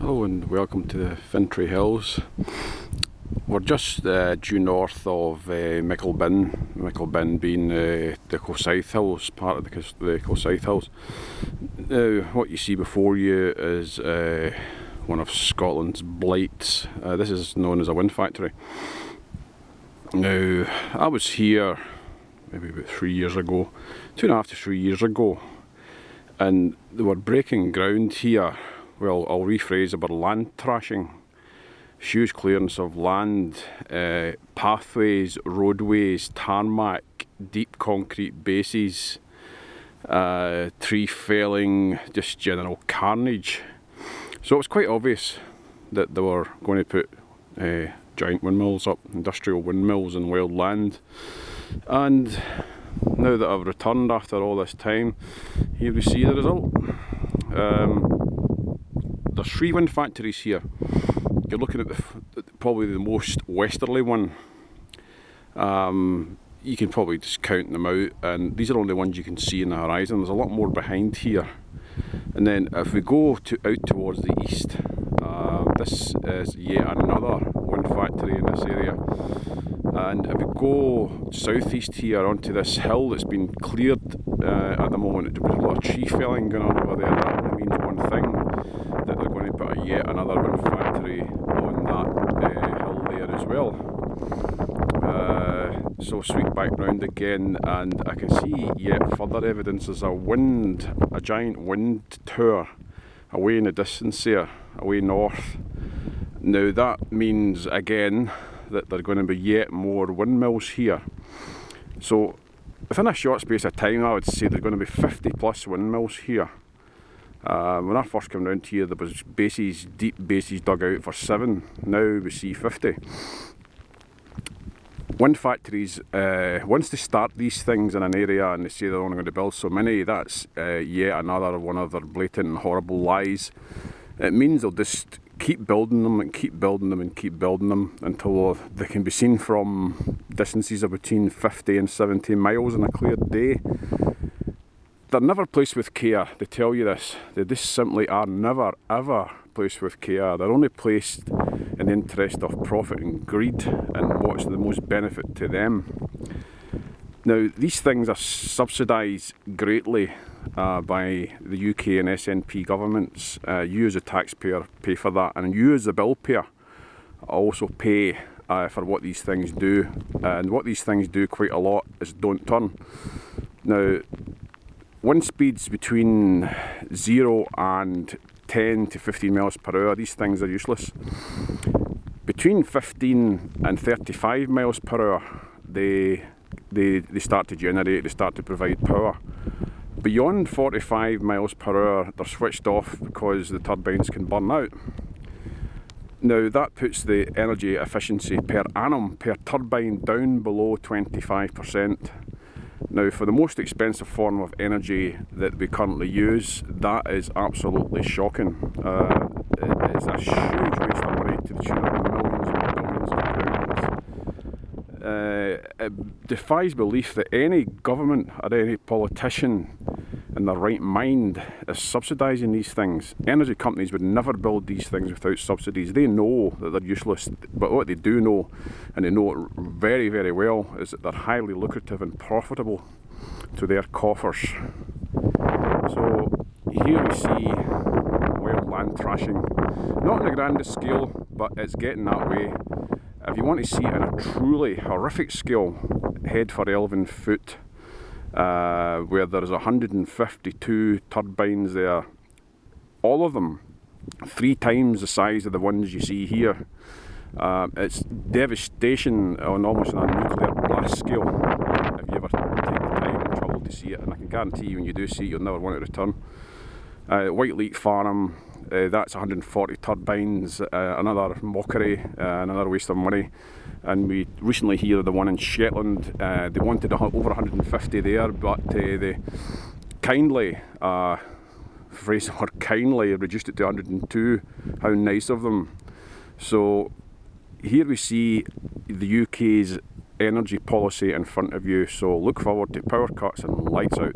Hello and welcome to the Fintry Hills. We're just due north of Micklebin being the Kilsyth Hills, part of the Kilsyth Hills. Now what you see before you is one of Scotland's blights. This is known as a wind factory. Now I was here maybe about 3 years ago, 2.5 to 3 years ago, and they were breaking ground here. Well, I'll rephrase, about land trashing. Huge clearance of land, pathways, roadways, tarmac, deep concrete bases, tree felling, just general carnage. So it was quite obvious that they were going to put giant windmills up, industrial windmills in wild land. And now that I've returned after all this time, here we see the result. There's 3 wind factories here. You're looking at probably the most westerly one. You can probably just count them out, and these are only ones you can see in the horizon. There's a lot more behind here. And then if we go out towards the east, this is yet another wind factory in this area. And if we go southeast here onto this hill that's been cleared at the moment, there's a lot of tree felling going on over there. That only means one thing, that they're going to put yet another wind factory on that hill there as well. So sweep back round again, and I can see yet further evidence. There's a giant wind tower away in the distance there, away north. Now that means again that there are going to be yet more windmills here. So within a short space of time, I would say there's going to be 50 plus windmills here. When I first came round here, there was bases, deep bases dug out for 7. Now we see 50. Wind factories, once they start these things in an area and they say they're only going to build so many, that's yet another one of their blatant and horrible lies. It means they'll just keep building them and keep building them and keep building them until they can be seen from distances of between 50 and 70 miles on a clear day. They're never placed with care, they tell you this. They just simply are never ever placed with care. They're only placed in the interest of profit and greed and what's the most benefit to them. Now these things are subsidised greatly by the UK and SNP governments. You as a taxpayer pay for that, and you as the bill payer also pay for what these things do. And what these things do quite a lot is don't turn. Now wind speeds between 0 and 10 to 15 miles per hour, these things are useless. Between 15 and 35 miles per hour, they start to generate, they start to provide power. Beyond 45 miles per hour, they're switched off because the turbines can burn out. Now that puts the energy efficiency per annum, per turbine, down below 25%. Now for the most expensive form of energy that we currently use, that is absolutely shocking. It's a huge waste of money to the tune of millions and billions of pounds. It defies belief that any government or any politician in their right mind is subsidising these things. Energy companies would never build these things without subsidies. They know that they're useless, but what they do know, and they know it very, very well, is that they're highly lucrative and profitable to their coffers. So here we see wild land trashing, not on the grandest scale, but it's getting that way. If you want to see it on a truly horrific scale, head for Elvenfoot, where there's 152 turbines there, all of them 3 times the size of the ones you see here. It's devastation on almost a nuclear blast scale if you ever take the time and trouble to see it, and I can guarantee you when you do see it you'll never want to return. White Farm, that's 140 turbines, another mockery, another waste of money. And we recently hear the one in Shetland, they wanted over 150 there, but they kindly, phrase the word kindly, reduced it to 102. How nice of them. So here we see the UK's energy policy in front of you, so look forward to power cuts and lights out.